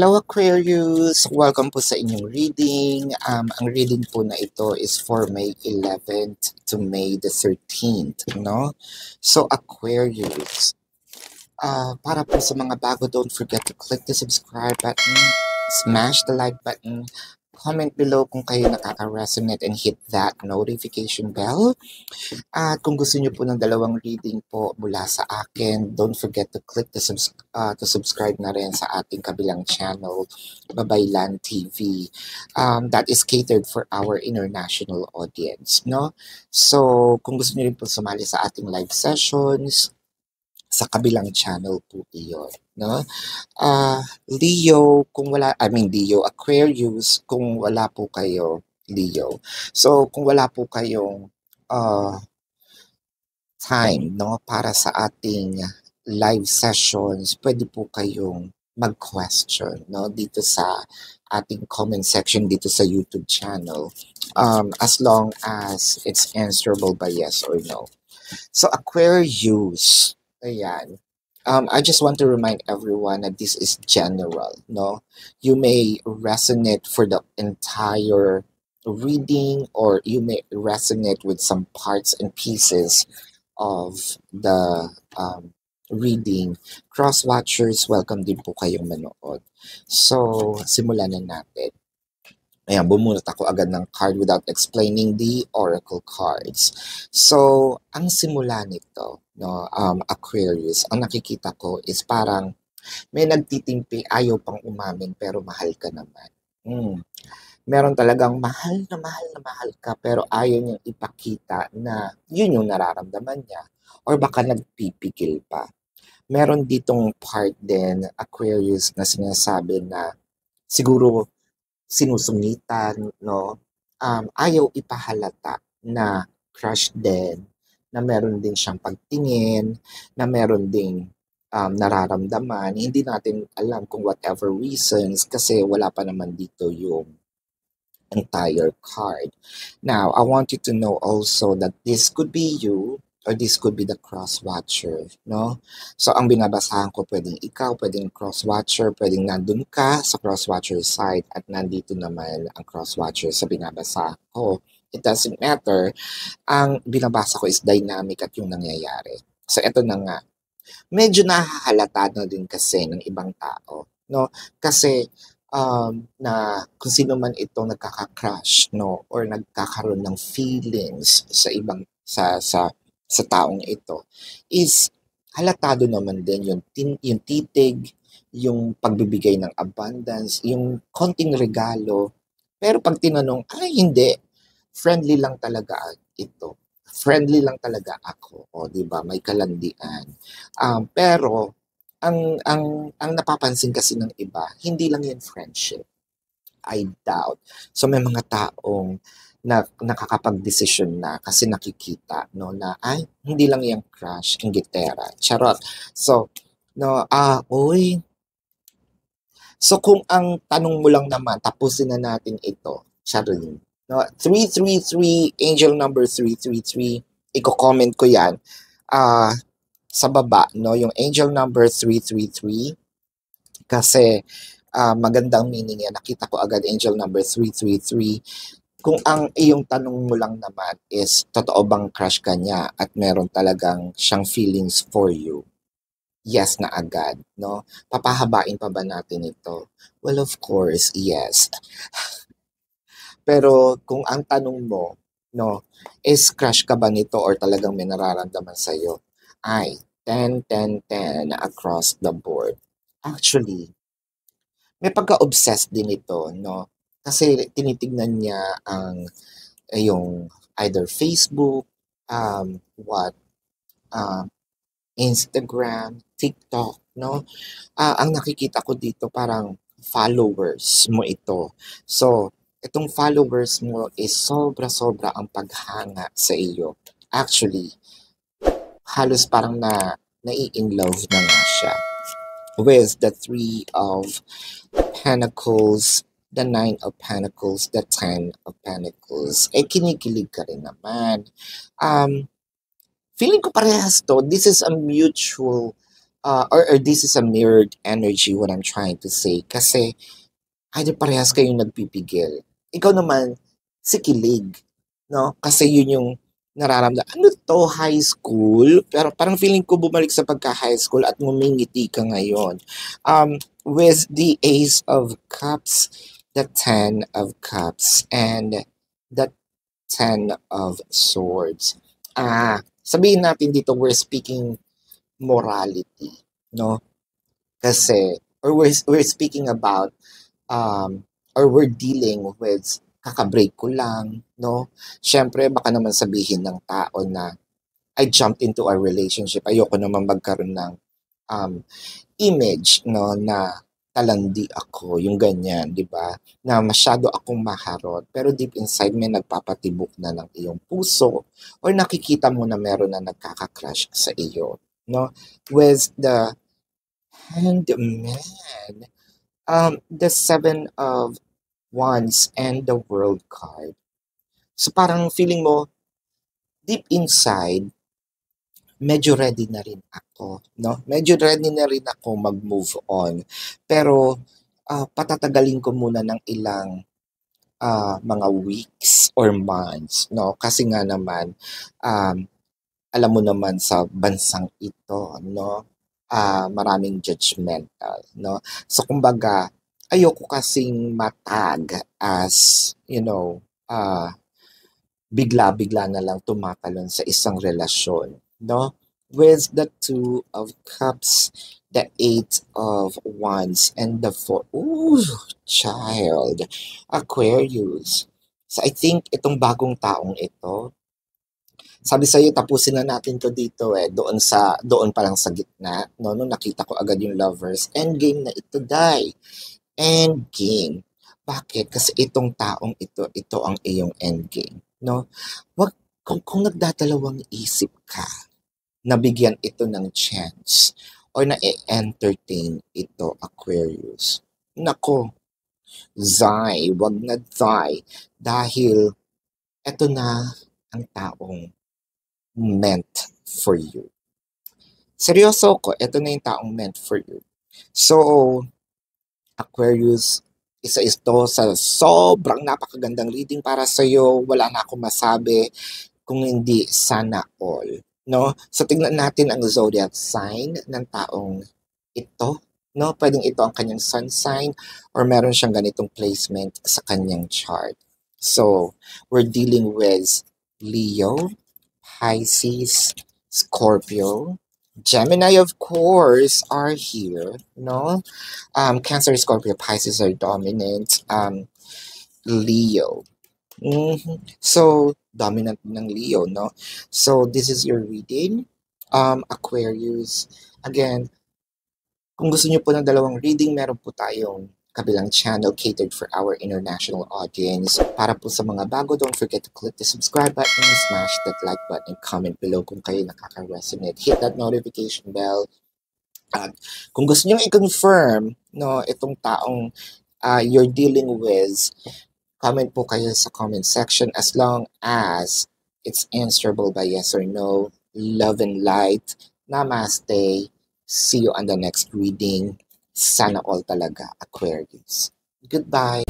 Hello Aquarius! Welcome po sa inyong reading. Ang reading po na ito is for May 11th to May the 13th, no? So Aquarius, para po sa mga bago, don't forget to click the subscribe button, smash the like button, comment below kung kayo nakaka-resonate and hit that notification bell. At kung gusto niyo po ng dalawang reading po mula sa akin, don't forget to click the to subscribe na rin sa ating kabilang channel, Babaylan TV. That is catered for our international audience, no? So, kung gusto niyo rin po sumali sa ating live sessions, sa kabilang channel po iyon, no? Leo, Leo, Aquarius, kung wala po kayo, Leo. So, kung wala po kayong time, no, para sa ating live sessions, pwede po kayong mag-question, no, dito sa ating comment section dito sa YouTube channel, as long as it's answerable by yes or no. So, Aquarius, ayan. I just want to remind everyone that this is general, no? You may resonate for the entire reading, or you may resonate with some parts and pieces of the reading. Cross-watchers, welcome din po kayong manood. So, simulan na natin. Ayan, bumunot ako agad ng card without explaining the oracle cards. So, ang simula nito, no, Aquarius, ang nakikita ko is parang may nagtitimpi, ayaw pang umamin pero mahal ka naman. Meron talagang mahal na mahal ka pero ayaw niyang ipakita na yun yung nararamdaman niya, or baka nagpipigil pa. Meron ditong part din, Aquarius, na sinasabi na siguro sinusungitan, no? Ayaw ipahalata na crush din, na meron din siyang pagtingin, na meron ding nararamdaman. Hindi natin alam kung whatever reasons, kasi wala pa naman dito yung entire card. Now, I want you to know also that this could be you, or this could be the cross-watcher, no? So, ang binabasahan ko, pwedeng ikaw, pwedeng cross-watcher, pwedeng nandun ka sa cross-watcher side at nandito naman ang cross-watcher sa binabasa ko. It doesn't matter. Ang binabasa ko is dynamic at yung nangyayari. So, eto na nga. Medyo nahahalata na din kasi ng ibang tao, no? Kasi, na kung sino man itong nagkaka-crush, no, or nagkakaroon ng feelings sa ibang sa taong ito, is halatado naman din yung titig, yung pagbibigay ng abundance, yung konting regalo. Pero pag tinanong, hindi, friendly lang talaga ito. Friendly lang talaga ako, o di ba? May kalandian. Pero ang napapansin kasi ng iba, hindi lang yan friendship. I doubt. So may mga taong nakakapag-desisyon na kasi nakikita, no, na ay hindi lang yung crush, ang gitera. Charot. So no, so kung ang tanong mo lang naman, tapusin na natin ito. Charing. No, 333, angel number 333, i-comment ko yan sa baba, no, yung angel number 333, kasi magandang meaning yan. Nakita ko agad angel number 333. Kung ang iyong tanong mo lang naman is, totoo bang crush ka niya at meron talagang siyang feelings for you? Yes na agad, no? Papahabain pa ba natin ito? Well, of course, yes. Pero kung ang tanong mo, no, is crush ka ba nito or talagang may nararamdaman sa'yo? Ay, 10, 10, 10 across the board. Actually, may pagka-obsessed din ito, no? Kasi tinitignan niya yung either Facebook, Instagram, TikTok, no? Ang nakikita ko dito parang followers mo ito. So, itong followers mo is sobra-sobra ang paghanga sa iyo. Actually, halos parang nai-in-love na nga siya with the 3 of Pentacles, the 9 of Pentacles, the 10 of Pentacles. Kinikilig ka rin naman. Feeling ko parehas to. This is a mutual or this is a mirrored energy what I'm trying to say. Kasi either parehas kayong nagpipigil. Ikaw naman, si kilig. No? Kasi yun yung nararamdaman. Ano to, high school? Pero parang feeling ko bumalik sa pagka-high school at ngumingiti ka ngayon. With the Ace of Cups, the Ten of Cups, and the Ten of Swords. Sabihin natin dito, we're speaking morality, no? Kasi, or we're speaking about, or we're dealing with kakabreak ko lang, no? Siyempre, baka naman sabihin ng tao na I jumped into a relationship. Ayoko naman magkaroon ng um, image, no, na talandi ako, yung ganyan, di ba? Na masyado akong maharot, pero deep inside may nagpapatibok na ng iyong puso or nakikita mo na meron na nagkaka-crush sa iyo, no? With the Hangman, the Seven of Wands and the World card. So parang feeling mo, deep inside, medyo ready na rin ako, no? Medyo ready na rin ako mag-move on. Pero patatagalin ko muna ng ilang mga weeks or months, no? Kasi nga naman, um, alam mo naman sa bansang ito, no? Maraming judgmental, no? So kumbaga, ayoko kasing matag as, bigla-bigla na lang tumatalon sa isang relasyon, no? With the Two of Cups, the Eight of Wands, and the Four. Ooh, child. Aquarius. So I think itong bagong taong ito, sabi sa'yo, tapusin na natin to dito doon pa lang sa gitna, no? Nung nakita ko agad yung lovers, endgame na ito, die. Endgame. Bakit? Kasi itong taong ito ang iyong endgame, no? Wag, kung nagdadalawang isip ka, nabigyan ito ng chance, or na-entertain ito, Aquarius. Nako, Zai, wag na Zai, dahil ito na ang taong meant for you. Seryoso ko, ito na yung taong meant for you. So, Aquarius, isa ito sa sobrang napakagandang reading para sa iyo. Wala na akong masabi kung hindi sana all, no? So tingnan natin ang zodiac sign ng taong ito, no? Pwedeng ito ang kanyang sun sign or meron siyang ganitong placement sa kanyang chart. So, we're dealing with Leo, Pisces, Scorpio, Gemini, of course, are here, no? Cancer, Scorpio, Pisces are dominant. Leo. So, dominant ng Leo, no? So, this is your reading. Aquarius. Again, kung gusto niyo po ng dalawang reading, meron po tayong kabilang channel catered for our international audience. Para po sa mga bago, don't forget to click the subscribe button, smash that like button, comment below kung kayo nakaka-resonate. Hit that notification bell. At kung gusto niyo i-confirm, no, itong taong you're dealing with, comment po kayo sa comment section as long as it's answerable by yes or no. Love and light. Namaste. See you on the next reading. Sana all talaga, Aquarius. Goodbye.